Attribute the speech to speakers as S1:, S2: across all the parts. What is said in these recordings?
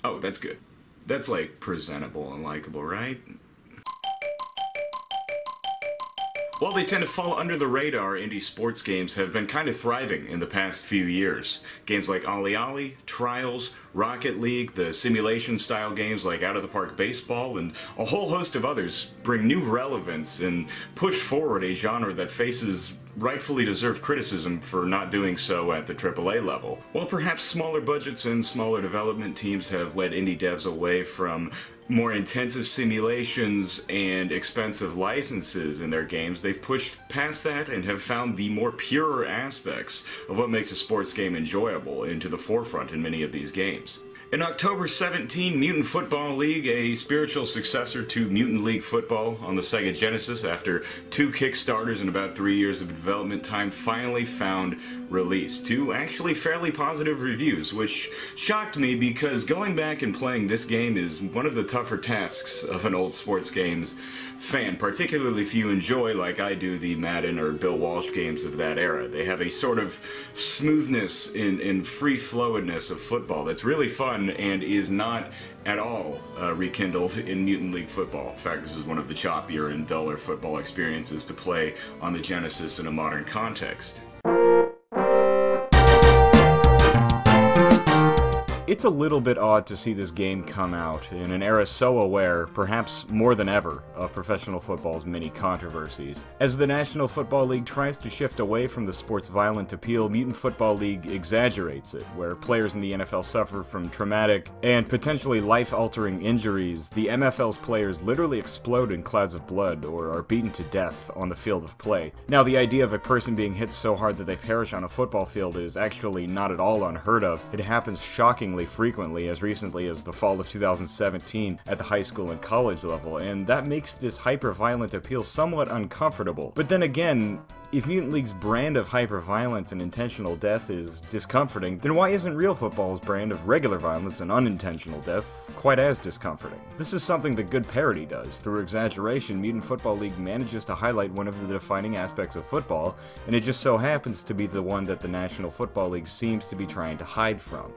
S1: Oh, that's good. That's like presentable and likable, right? While they tend to fall under the radar, indie sports games have been kind of thriving in the past few years. Games like Ollie Ollie, Trials, Rocket League, the simulation-style games like Out of the Park Baseball, and a whole host of others bring new relevance and push forward a genre that faces rightfully deserved criticism for not doing so at the AAA level. While perhaps smaller budgets and smaller development teams have led indie devs away from more intensive simulations and expensive licenses in their games, they've pushed past that and have found the more pure aspects of what makes a sports game enjoyable into the forefront in many of these games. In October 17, Mutant Football League, a spiritual successor to Mutant League Football on the Sega Genesis, after 2 Kickstarters and about 3 years of development time, finally found release to actually fairly positive reviews, which shocked me because going back and playing this game is one of the tougher tasks of an old sports games fan, particularly if you enjoy, like I do, the Madden or Bill Walsh games of that era. They have a sort of smoothness and free-flowedness of football that's really fun and is not at all rekindled in Mutant League Football. In fact, this is one of the choppier and duller football experiences to play on the Genesis in a modern context. It's a little bit odd to see this game come out in an era so aware, perhaps more than ever, of professional football's many controversies. As the National Football League tries to shift away from the sport's violent appeal, Mutant Football League exaggerates it, where players in the NFL suffer from traumatic and potentially life-altering injuries. The MFL's players literally explode in clouds of blood or are beaten to death on the field of play. Now, the idea of a person being hit so hard that they perish on a football field is actually not at all unheard of. It happens shockingly frequently, as recently as the fall of 2017 at the high school and college level, and that makes this hyper-violent appeal somewhat uncomfortable. But then again, if Mutant League's brand of hyper-violence and intentional death is discomforting, then why isn't real football's brand of regular violence and unintentional death quite as discomforting? This is something that good parody does. Through exaggeration, Mutant Football League manages to highlight one of the defining aspects of football, and it just so happens to be the one that the National Football League seems to be trying to hide from.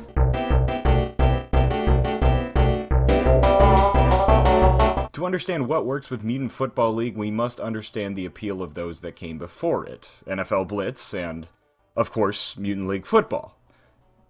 S1: To understand what works with Mutant Football League, we must understand the appeal of those that came before it. NFL Blitz and, of course, Mutant League Football.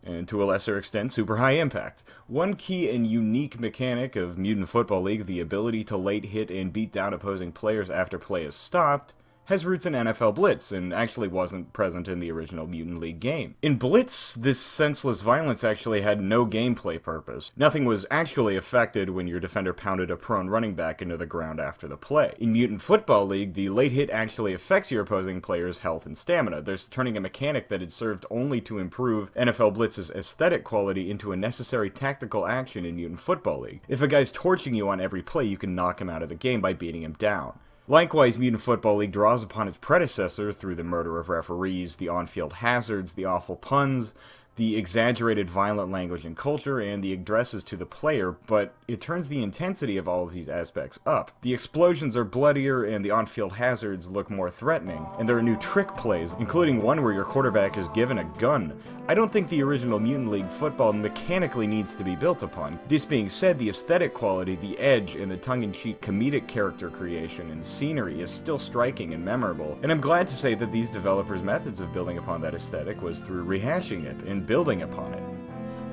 S1: And to a lesser extent, Super High Impact. One key and unique mechanic of Mutant Football League, the ability to late hit and beat down opposing players after play is stopped, has roots in NFL Blitz, and actually wasn't present in the original Mutant League game. In Blitz, this senseless violence actually had no gameplay purpose. Nothing was actually affected when your defender pounded a prone running back into the ground after the play. In Mutant Football League, the late hit actually affects your opposing player's health and stamina, thus turning a mechanic that had served only to improve NFL Blitz's aesthetic quality into a necessary tactical action in Mutant Football League. If a guy's torching you on every play, you can knock him out of the game by beating him down. Likewise, Mutant Football League draws upon its predecessor through the murder of referees, the on-field hazards, the awful puns, the exaggerated violent language and culture, and the addresses to the player, but it turns the intensity of all of these aspects up. The explosions are bloodier, and the on-field hazards look more threatening, and there are new trick plays, including one where your quarterback is given a gun. I don't think the original Mutant League Football mechanically needs to be built upon. This being said, the aesthetic quality, the edge, and the tongue-in-cheek comedic character creation and scenery is still striking and memorable, and I'm glad to say that these developers' methods of building upon that aesthetic was through rehashing it and building upon it.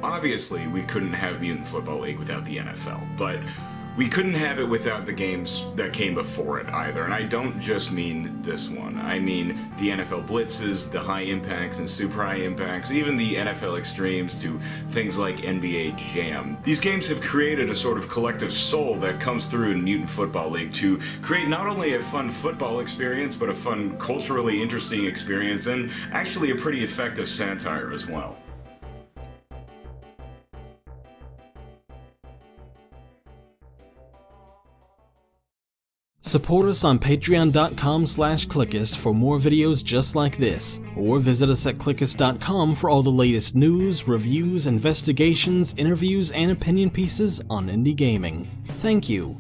S1: Obviously, we couldn't have Mutant Football League without the NFL, but we couldn't have it without the games that came before it either, and I don't just mean this one. I mean the NFL Blitzes, the High Impacts and Super High Impacts, even the NFL Extremes to things like NBA Jam. These games have created a sort of collective soul that comes through in Mutant Football League to create not only a fun football experience, but a fun, culturally interesting experience, and actually a pretty effective satire as well.
S2: Support us on patreon.com/Cliqist for more videos just like this, or visit us at Cliqist.com for all the latest news, reviews, investigations, interviews, and opinion pieces on indie gaming. Thank you.